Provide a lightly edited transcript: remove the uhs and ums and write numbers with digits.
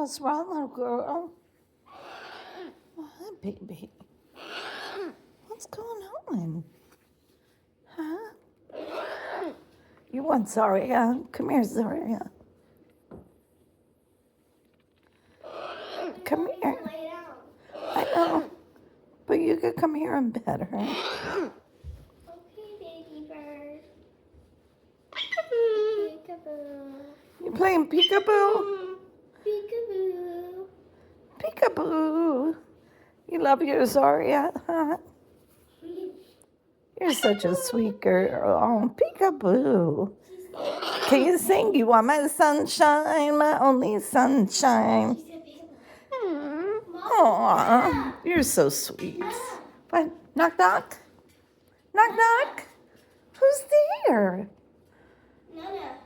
What's wrong, little girl? What, baby? What's going on? Huh? You want Zaria? Come here, Zaria. Come here. I know. But you could come here and pet her. Okay, baby bird. Peekaboo. You playing peekaboo? Peekaboo. Peekaboo. You love your Zaria, huh? You're such a sweet girl. Oh, peekaboo. Can you sing? You are my sunshine, my only sunshine. Aw, you're so sweet. What? Knock, knock. Knock, knock. Who's there? Nana.